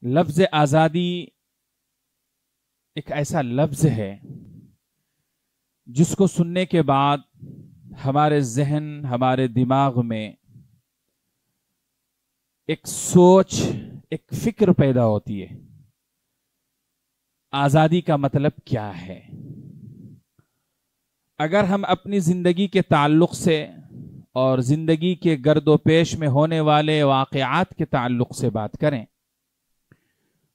لفظ آزادی ایک ایسا لفظ ہے جس کو سننے کے بعد ہمارے ذہن، ہمارے دماغ میں ایک سوچ، ایک فکر پیدا ہوتی ہے۔ آزادی کا مطلب کیا ہے؟ اگر ہم اپنی زندگی کے تعلق سے اور زندگی کے گرد و پیش میں ہونے والے واقعات کے تعلق سے بات کریں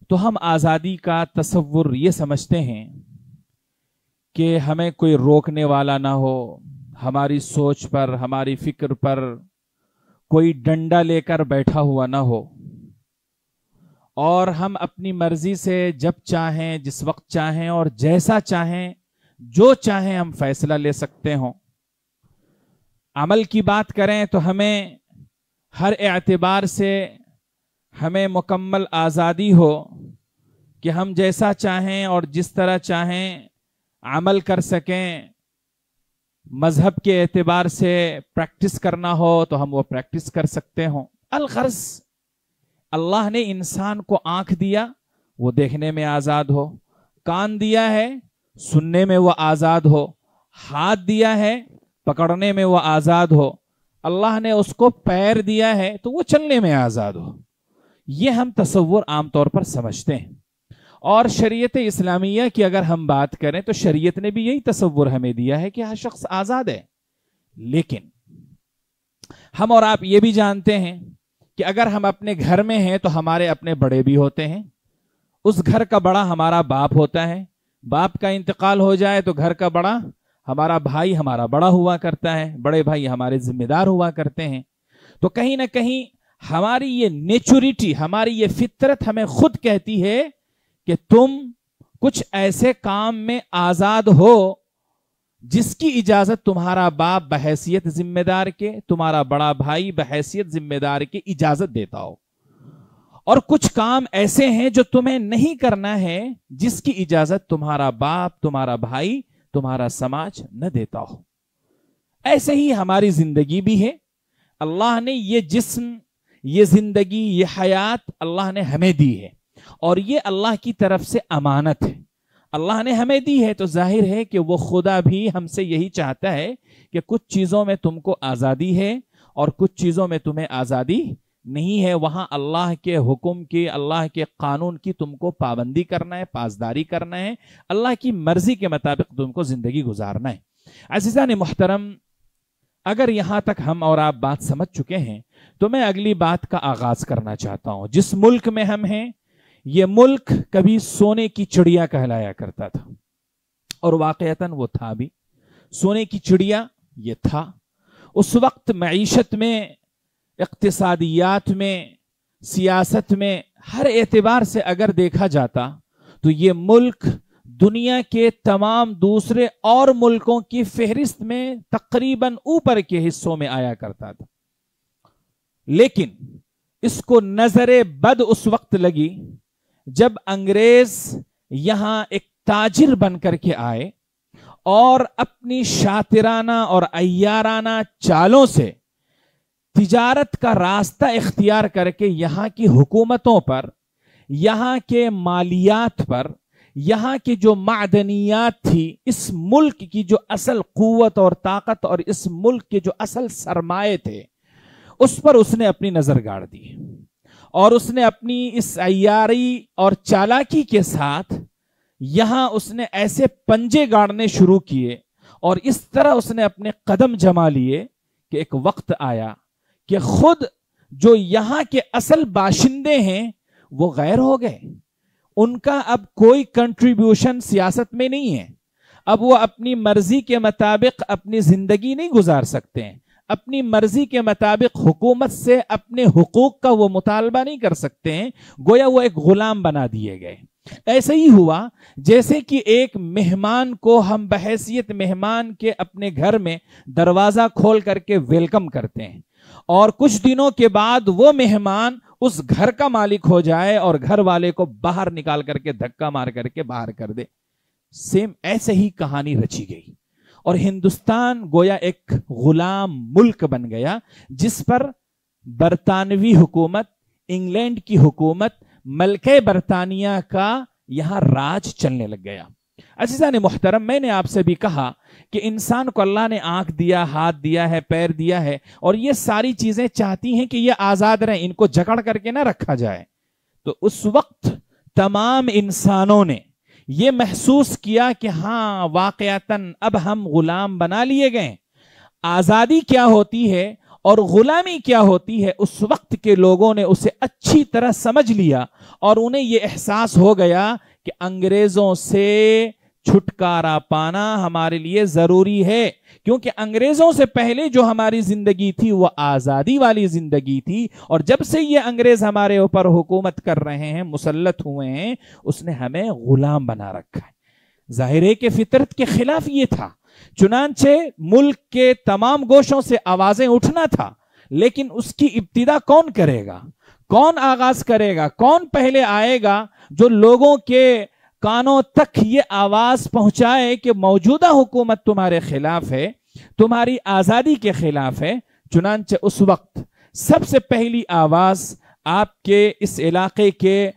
تو ہم آزادی کا تصور یہ سمجھتے ہیں کہ ہمیں کوئی روکنے والا نہ ہو، ہماری سوچ پر، ہماری فکر پر کوئی ڈنڈا لے کر بیٹھا ہوا نہ ہو، اور ہم اپنی مرضی سے جب چاہیں، جس وقت چاہیں اور جیسا چاہیں، جو چاہیں ہم فیصلہ لے سکتے ہوں۔ عمل کی بات کریں تو ہمیں ہر اعتبار سے ہمیں مکمل آزادی ہو کہ ہم جیسا چاہیں اور جس طرح چاہیں عمل کر سکیں۔ مذہب کے اعتبار سے پریکٹس کرنا ہو تو ہم وہ پریکٹس کر سکتے ہوں۔ الغرض اللہ نے انسان کو آنکھ دیا، وہ دیکھنے میں آزاد ہو، کان دیا ہے سننے میں وہ آزاد ہو، ہاتھ دیا ہے پکڑنے میں وہ آزاد ہو، اللہ نے اس کو پیر دیا ہے تو وہ چلنے میں آزاد ہو۔ یہ ہم تصور عام طور پر سمجھتے ہیں، اور شریعت اسلامیہ کی اگر ہم بات کریں تو شریعت نے بھی یہی تصور ہمیں دیا ہے کہ ہر شخص آزاد ہے۔ لیکن ہم اور آپ یہ بھی جانتے ہیں کہ اگر ہم اپنے گھر میں ہیں تو ہمارے اپنے بڑے بھی ہوتے ہیں۔ اس گھر کا بڑا ہمارا باپ ہوتا ہے، باپ کا انتقال ہو جائے تو گھر کا بڑا ہمارا بھائی ہمارا بڑا ہوا کرتا ہے، بڑے بھائی ہمارے ذمہ دار ہوا کرتے ہیں۔ تو کہیں نہ کہیں ہماری یہ نیچورٹی، ہماری یہ فطرت ہمیں خود کہتی ہے کہ تم کچھ ایسے کام میں آزاد ہو جس کی اجازت تمہارا باپ بحیثیت ذمہ دار کے، تمہارا بڑا بھائی بحیثیت ذمہ دار کے اجازت دیتا ہو، اور کچھ کام ایسے ہیں جو تمہیں نہیں کرنا ہے جس کی اجازت تمہارا باپ، تمہارا بھائی، تمہارا سماج نہ دیتا ہو۔ ایسے ہی ہماری زندگی بھی ہے۔ اللہ نے یہ جسم، یہ زندگی، یہ حیات اللہ نے ہمیں دی ہے، اور یہ اللہ کی طرف سے امانت ہے۔ اللہ نے ہمیں دی ہے تو ظاہر ہے کہ وہ خدا بھی ہم سے یہی چاہتا ہے کہ کچھ چیزوں میں تم کو آزادی ہے اور کچھ چیزوں میں تمہیں آزادی نہیں ہے۔ وہاں اللہ کے حکم کی، اللہ کے قانون کی تم کو پابندی کرنا ہے، پاسداری کرنا ہے، اللہ کی مرضی کے مطابق تم کو زندگی گزارنا ہے۔ عزیزان محترم، اگر یہاں تک ہم اور آپ بات سمجھ چکے ہیں تو میں اگلی بات کا آغاز کرنا چاہتا ہوں۔ جس ملک میں ہم ہیں، یہ ملک کبھی سونے کی چڑیا کہلایا کرتا تھا، اور واقعتاً وہ تھا بھی سونے کی چڑیا۔ یہ تھا اس وقت معیشت میں، اقتصادیات میں، سیاست میں، ہر اعتبار سے اگر دیکھا جاتا تو یہ ملک دنیا کے تمام دوسرے اور ملکوں کی فہرست میں تقریباً اوپر کے حصوں میں آیا کرتا تھا۔ لیکن اس کو نظر بد اس وقت لگی جب انگریز یہاں ایک تاجر بن کر کے آئے اور اپنی شاطرانہ اور عیارانہ چالوں سے تجارت کا راستہ اختیار کر کے یہاں کی حکومتوں پر، یہاں کے مالیات پر، یہاں کی جو معدنیات تھی، اس ملک کی جو اصل قوت اور طاقت اور اس ملک کے جو اصل سرمائے تھے، اس پر اس نے اپنی نظر گاڑ دی، اور اس نے اپنی اس عیاری اور چالاکی کے ساتھ یہاں اس نے ایسے پنجے گاڑنے شروع کیے، اور اس طرح اس نے اپنے قدم جما لیے کہ ایک وقت آیا کہ خود جو یہاں کے اصل باشندے ہیں وہ غیر ہو گئے۔ ان کا اب کوئی کنٹریبیوشن سیاست میں نہیں ہے۔ اب وہ اپنی مرضی کے مطابق اپنی زندگی نہیں گزار سکتے ہیں، اپنی مرضی کے مطابق حکومت سے اپنے حقوق کا وہ مطالبہ نہیں کر سکتے ہیں، گویا وہ ایک غلام بنا دیے گئے۔ ایسے ہی ہوا جیسے کہ ایک مہمان کو ہم بحیثیت مہمان کے اپنے گھر میں دروازہ کھول کر کے ویلکم کرتے ہیں، اور کچھ دنوں کے بعد وہ مہمان اس گھر کا مالک ہو جائے اور گھر والے کو باہر نکال کر کے دھکا مار کر کے باہر کر دے۔ سیم ایسے ہی کہانی رچی گئی، اور ہندوستان گویا ایک غلام ملک بن گیا جس پر برطانوی حکومت، انگلینڈ کی حکومت، ملکہ برطانیہ کا یہاں راج چلنے لگ گیا۔ عزیزان محترم، میں نے آپ سے بھی کہا کہ انسان کو اللہ نے آنکھ دیا، ہاتھ دیا ہے، پیر دیا ہے، اور یہ ساری چیزیں چاہتی ہیں کہ یہ آزاد رہیں، ان کو جکڑ کر کے نہ رکھا جائے۔ تو اس وقت تمام انسانوں نے یہ محسوس کیا کہ ہاں واقعتاً اب ہم غلام بنا لیے گئے۔ آزادی کیا ہوتی ہے اور غلامی کیا ہوتی ہے، اس وقت کے لوگوں نے اسے اچھی طرح سمجھ لیا، اور انہیں یہ احساس ہو گیا کہ انگریزوں سے چھٹکارا پانا ہمارے لیے ضروری ہے، کیونکہ انگریزوں سے پہلے جو ہماری زندگی تھی وہ آزادی والی زندگی تھی، اور جب سے یہ انگریز ہمارے اوپر حکومت کر رہے ہیں، مسلط ہوئے ہیں، اس نے ہمیں غلام بنا رکھا ہے۔ ظاہر ہے کہ فطرت کے خلاف یہ تھا، چنانچہ ملک کے تمام گوشوں سے آوازیں اٹھنا تھا، لیکن اس کی ابتدا کون کرے گا، کون آغاز کرے گا، کون پہلے آئے گا جو لوگوں کے کانوں تک یہ آواز پہنچائے کہ موجودہ حکومت تمہارے خلاف ہے، تمہاری آزادی کے خلاف ہے۔ چنانچہ اس وقت سب سے پہلی آواز آپ کے اس علاقے کے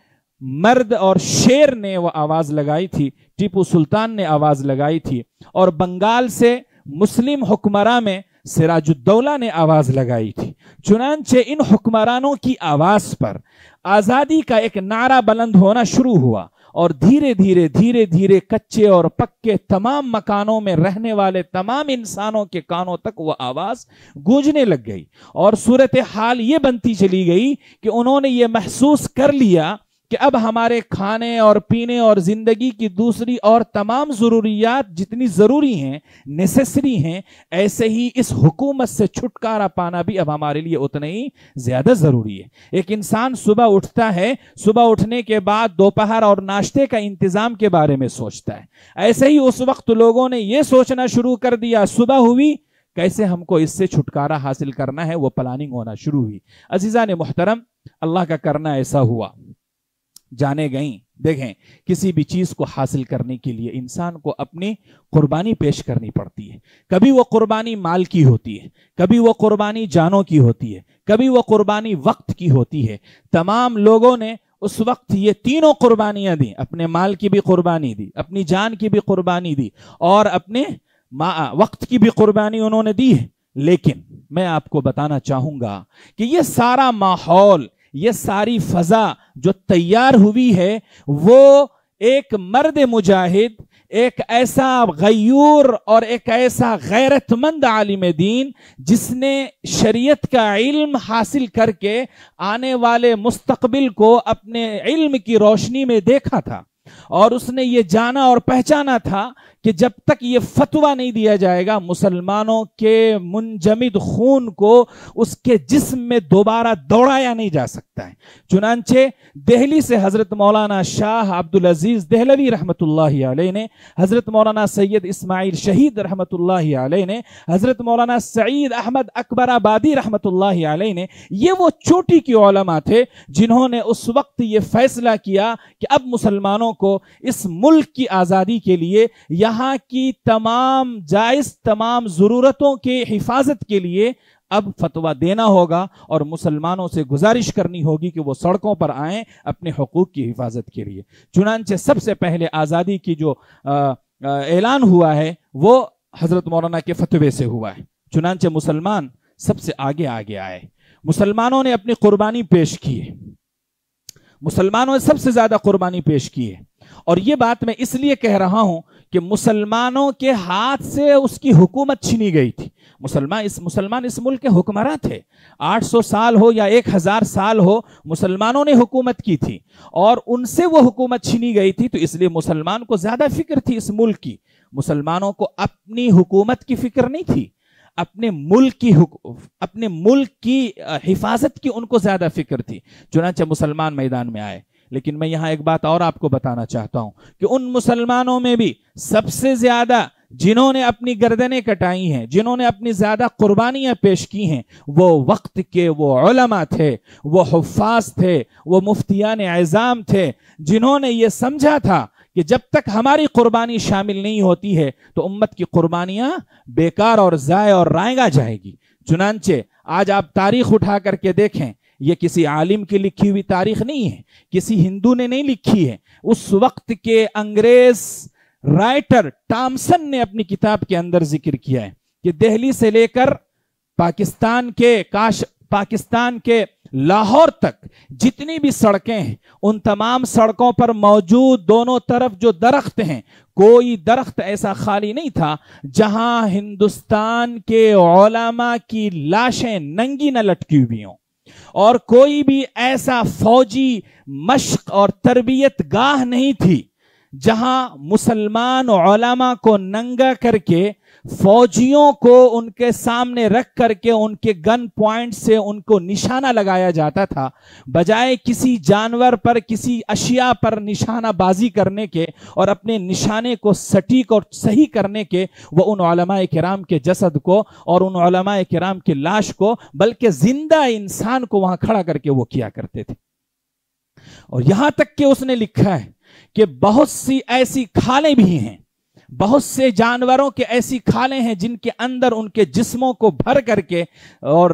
مرد اور شیر نے وہ آواز لگائی تھی، ٹیپو سلطان نے آواز لگائی تھی، اور بنگال سے مسلم حکمراں میں سراج الدولہ نے آواز لگائی تھی۔ چنانچہ ان حکمرانوں کی آواز پر آزادی کا ایک نعرہ بلند ہونا شروع ہوا، اور دھیرے دھیرے کچے اور پکے تمام مکانوں میں رہنے والے تمام انسانوں کے کانوں تک وہ آواز گونجنے لگ گئی، اور صورتحال یہ بنتی چلی گئی کہ انہوں نے یہ محسوس کر لیا کہ اب ہمارے کھانے اور پینے اور زندگی کی دوسری اور تمام ضروریات جتنی ضروری ہیں، نیسیسری ہیں، ایسے ہی اس حکومت سے چھٹکارا پانا بھی اب ہمارے لیے اتنا ہی زیادہ ضروری ہے۔ ایک انسان صبح اٹھتا ہے، صبح اٹھنے کے بعد دوپہر اور ناشتے کا انتظام کے بارے میں سوچتا ہے، ایسے ہی اس وقت لوگوں نے یہ سوچنا شروع کر دیا، صبح ہوئی کیسے ہم کو اس سے چھٹکارا حاصل کرنا ہے، وہ پلاننگ ہونا شروع ہوئی۔ عزیزان محترم، اللہ کا کرنا ایسا ہوا، جانے گئیں۔ دیکھیں، کسی بھی چیز کو حاصل کرنے کے لیے انسان کو اپنی قربانی پیش کرنی پڑتی ہے۔ کبھی وہ قربانی مال کی ہوتی ہے، کبھی وہ قربانی جانوں کی ہوتی ہے، کبھی وہ قربانی وقت کی ہوتی ہے۔ تمام لوگوں نے اس وقت یہ تینوں قربانیاں دی، اپنے مال کی بھی قربانی دی، اپنی جان کی بھی قربانی دی، اور اپنے وقت کی بھی قربانی انہوں نے دی ہے۔ لیکن میں آپ کو بتانا چاہوں گا کہ یہ سارا ماحول، یہ ساری فضا جو تیار ہوئی ہے، وہ ایک مرد مجاہد، ایک ایسا غیور اور ایک ایسا غیرت مند عالم دین جس نے شریعت کا علم حاصل کر کے آنے والے مستقبل کو اپنے علم کی روشنی میں دیکھا تھا، اور اس نے یہ جانا اور پہچانا تھا کہ جب تک یہ فتویٰ نہیں دیا جائے گا، مسلمانوں کے منجمد خون کو اس کے جسم میں دوبارہ دوڑایا نہیں جا سکتا ہے۔ چنانچہ دہلی سے حضرت مولانا شاہ عبدالعزیز دہلوی رحمت اللہ علیہ نے، حضرت مولانا سید اسماعیل شہید رحمت اللہ علیہ نے، حضرت مولانا سعید احمد اکبر آبادی رحمت اللہ علیہ نے، یہ وہ چوٹی کی علماء تھے جنہوں نے اس وقت یہ فیصلہ کیا کہ اب مسلمانوں کو اس ملک کی آزادی کے لیے، یہاں کی تمام جائز تمام ضرورتوں کے حفاظت کے لیے اب فتویٰ دینا ہوگا، اور مسلمانوں سے گزارش کرنی ہوگی کہ وہ سڑکوں پر آئیں اپنے حقوق کی حفاظت کے لیے۔ چنانچہ سب سے پہلے آزادی کی جو اعلان ہوا ہے وہ حضرت مولانا کے فتوے سے ہوا ہے۔ چنانچہ مسلمان سب سے آگے آئے، مسلمانوں نے اپنی قربانی پیش کی ہے، مسلمانوں نے سب سے زیادہ قربانی پیش کی ہے۔ اور یہ بات میں اس لیے کہہ رہا ہوں کہ مسلمانوں کے ہاتھ سے اس کی حکومت چھینی گئی تھی۔ مسلمان اس ملک کے حکمراں تھے، 800 سال ہو یا 1000 سال ہو، مسلمانوں نے حکومت کی تھی، اور ان سے وہ حکومت چھینی گئی تھی، تو اس لیے مسلمان کو زیادہ فکر تھی اس ملک کی۔ مسلمانوں کو اپنی حکومت کی فکر نہیں تھی، اپنے ملک کی حفاظت کی ان کو زیادہ فکر تھی۔ چنانچہ مسلمان میدان میں آئے۔ لیکن میں یہاں ایک بات اور آپ کو بتانا چاہتا ہوں کہ ان مسلمانوں میں بھی سب سے زیادہ جنہوں نے اپنی گردنیں کٹائی ہیں، جنہوں نے اپنی زیادہ قربانیاں پیش کی ہیں، وہ وقت کے وہ علماء تھے، وہ حفاظ تھے، وہ مفتیان اعظام تھے، جنہوں نے یہ سمجھا تھا کہ جب تک ہماری قربانی شامل نہیں ہوتی ہے تو امت کی قربانیاں بیکار اور ضائع اور رائیگاں جائے گی۔ چنانچہ آج آپ تاریخ اٹھا کر کے دیکھیں، یہ کسی عالم کی لکھی ہوئی تاریخ نہیں ہے، کسی ہندو نے نہیں لکھی ہے، اس وقت کے انگریز رائٹر ٹامسن نے اپنی کتاب کے اندر ذکر کیا ہے کہ دہلی سے لے کر پاکستان کے لاہور تک جتنی بھی سڑکیں ہیں، ان تمام سڑکوں پر موجود دونوں طرف جو درخت ہیں، کوئی درخت ایسا خالی نہیں تھا جہاں ہندوستان کے علماء کی لاشیں ننگی نہ لٹکی ہوئی ہوں، اور کوئی بھی ایسا فوجی مشق اور تربیت گاہ نہیں تھی جہاں مسلمان علماء کو ننگا کر کے فوجیوں کو ان کے سامنے رکھ کر کے ان کے گن پوائنٹ سے ان کو نشانہ لگایا جاتا تھا، بجائے کسی جانور پر، کسی اشیاء پر نشانہ بازی کرنے کے اور اپنے نشانے کو سٹیک اور صحیح کرنے کے، وہ ان علماء کرام کے جسد کو اور ان علماء کرام کی لاش کو، بلکہ زندہ انسان کو وہاں کھڑا کر کے وہ کیا کرتے تھے۔ اور یہاں تک کہ اس نے لکھا ہے کہ بہت سی ایسی کھالیں بھی ہیں، بہت سے جانوروں کے ایسی کھالیں ہیں جن کے اندر ان کے جسموں کو بھر کر کے اور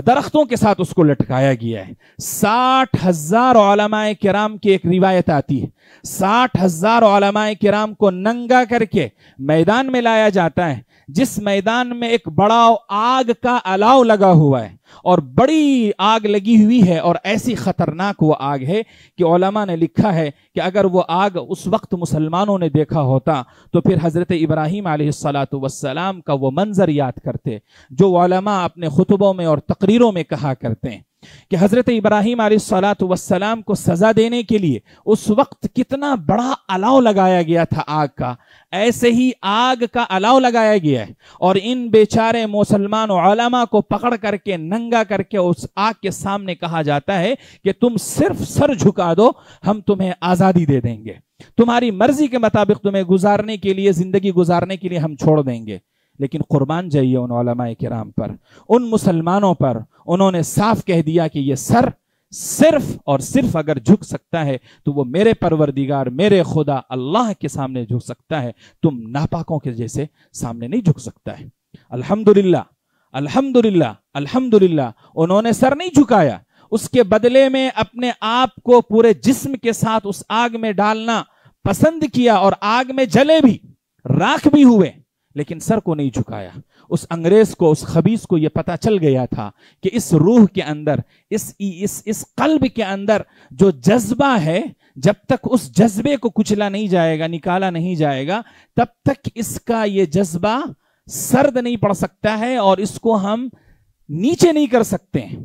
درختوں کے ساتھ اس کو لٹکایا گیا ہے۔ 60,000 علماء کرام کی ایک روایت آتی ہے، 60,000 علماء کرام کو ننگا کر کے میدان میں لایا جاتا ہے، جس میدان میں ایک بڑا آگ کا الاؤ لگا ہوا ہے، اور بڑی آگ لگی ہوئی ہے، اور ایسی خطرناک وہ آگ ہے کہ علماء نے لکھا ہے کہ اگر وہ آگ اس وقت مسلمانوں نے دیکھا ہوتا تو پھر حضرت ابراہیم علیہ السلام کا وہ منظر یاد کرتے جو علماء اپنے خطبوں میں اور تقریروں میں کہا کرتے ہیں کہ حضرت ابراہیم علیہ السلام کو سزا دینے کے لیے اس وقت کتنا بڑا الاؤ لگایا گیا تھا آگ کا، ایسے ہی آگ کا الاؤ لگایا گیا ہے، اور ان بیچارے مسلمان علماء کو پکڑ کر کے ننگا کر کے اس آگ کے سامنے کہا جاتا ہے کہ تم صرف سر جھکا دو، ہم تمہیں آزادی دے دیں گے، تمہاری مرضی کے مطابق تمہیں گزارنے کے لیے، زندگی گزارنے کے لیے ہم چھوڑ دیں گے۔ لیکن قربان جائیے ان علماء کرام پر، ان مسلمانوں پر، انہوں نے صاف کہہ دیا کہ یہ سر صرف اور صرف اگر جھک سکتا ہے تو وہ میرے پروردگار، میرے خدا اللہ کے سامنے جھک سکتا ہے، تم ناپاکوں کے جیسے سامنے نہیں جھک سکتا ہے۔ الحمدللہ الحمدللہ الحمدللہ انہوں نے سر نہیں جھکایا، اس کے بدلے میں اپنے آپ کو پورے جسم کے ساتھ اس آگ میں ڈالنا پسند کیا، اور آگ میں جلے بھی، راکھ بھی ہوئے، لیکن سر کو نہیں جھکایا۔ اس انگریز کو، اس خبیث کو یہ پتا چل گیا تھا کہ اس روح کے اندر، اس قلب کے اندر جو جذبہ ہے، جب تک اس جذبے کو کچلا نہیں جائے گا، نکالا نہیں جائے گا، تب تک اس کا یہ جذبہ سرد نہیں پڑ سکتا ہے، اور اس کو ہم نیچے نہیں کر سکتے ہیں،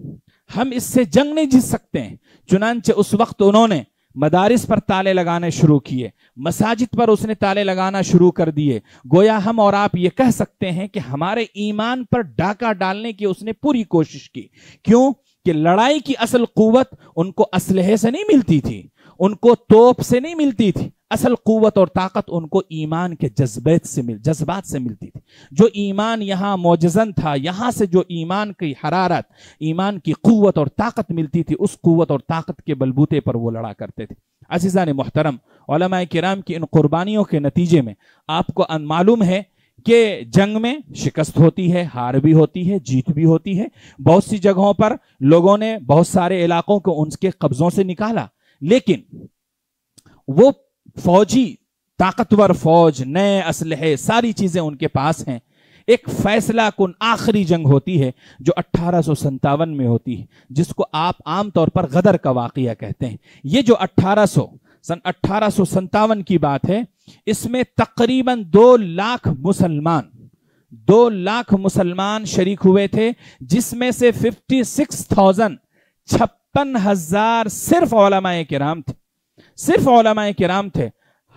ہم اس سے جنگ نہیں جیت سکتے ہیں۔ چنانچہ اس وقت انہوں نے مدارس پر تالے لگانے شروع کیے، مساجد پر اس نے تالے لگانا شروع کر دیے، گویا ہم اور آپ یہ کہہ سکتے ہیں کہ ہمارے ایمان پر ڈاکہ ڈالنے کی اس نے پوری کوشش کی۔ کیوں کہ لڑائی کی اصل قوت ان کو اسلحے سے نہیں ملتی تھی، ان کو توپ سے نہیں ملتی تھی، اصل قوت اور طاقت ان کو ایمان کے جذبات سے ملتی تھی۔ جو ایمان یہاں معجزن تھا، یہاں سے جو ایمان کی حرارت، ایمان کی قوت اور طاقت ملتی تھی، اس قوت اور طاقت کے بلبوتے پر وہ لڑا کرتے تھے۔ عزیزان محترم، علماء کرام کی ان قربانیوں کے نتیجے میں آپ کو معلوم ہے کہ جنگ میں شکست ہوتی ہے، ہار بھی ہوتی ہے، جیت بھی ہوتی ہے۔ بہت سی جگہوں پر لوگوں نے بہت سارے علاقوں کو ان کے قبضوں سے نکالا، لیکن وہ فوجی، طاقتور فوج، نئے اسلحے، ساری چیزیں ان کے پاس ہیں۔ ایک فیصلہ کن آخری جنگ ہوتی ہے جو 1857 میں ہوتی ہے، جس کو آپ عام طور پر غدر کا واقعہ کہتے ہیں۔ یہ جو سن 1857 کی بات ہے، اس میں تقریباً 2 لاکھ مسلمان شریک ہوئے تھے، جس میں سے 56,000 صرف علماء کرام تھے۔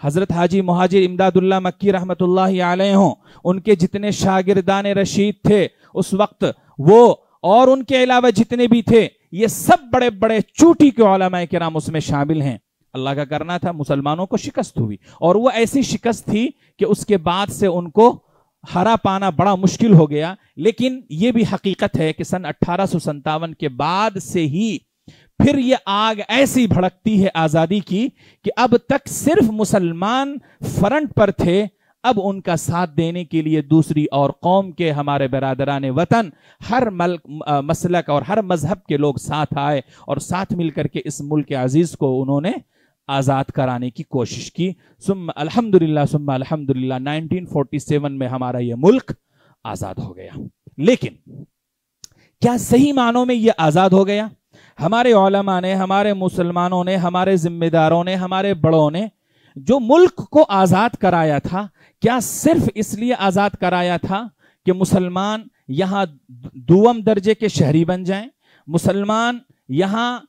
حضرت حاجی مہاجر امداد اللہ مکی رحمت اللہ علیہ ہوں، ان کے جتنے شاگردان رشید تھے اس وقت، وہ اور ان کے علاوہ جتنے بھی تھے، یہ سب بڑے بڑے چوٹی کے علماء کرام اس میں شامل ہیں۔ اللہ کا کرنا تھا، مسلمانوں کو شکست ہوئی، اور وہ ایسی شکست تھی کہ اس کے بعد سے ان کو ہرا پانا بڑا مشکل ہو گیا۔ لیکن یہ بھی حقیقت ہے کہ سن 1857 کے بعد سے ہی پھر یہ آگ ایسی بھڑکتی ہے آزادی کی کہ اب تک صرف مسلمان فرنٹ پر تھے، اب ان کا ساتھ دینے کے لیے دوسری اور قوم کے ہمارے برادران وطن ہر مسلک اور ہر مذہب کے لوگ ساتھ آئے اور ساتھ مل کر کے اس ملک عزیز کو انہوں نے آزاد کرانے کی کوشش کی. ثم الحمدللہ 1947 میں ہمارا یہ ملک آزاد ہو گیا. لیکن کیا صحیح معنوں میں یہ آزاد ہو گیا؟ ہمارے علماء نے، ہمارے مسلمانوں نے، ہمارے ذمہ داروں نے، ہمارے بڑوں نے جو ملک کو آزاد کرایا تھا، کیا صرف اس لیے آزاد کرایا تھا کہ مسلمان یہاں دوم درجے کے شہری بن جائیں، مسلمان یہاں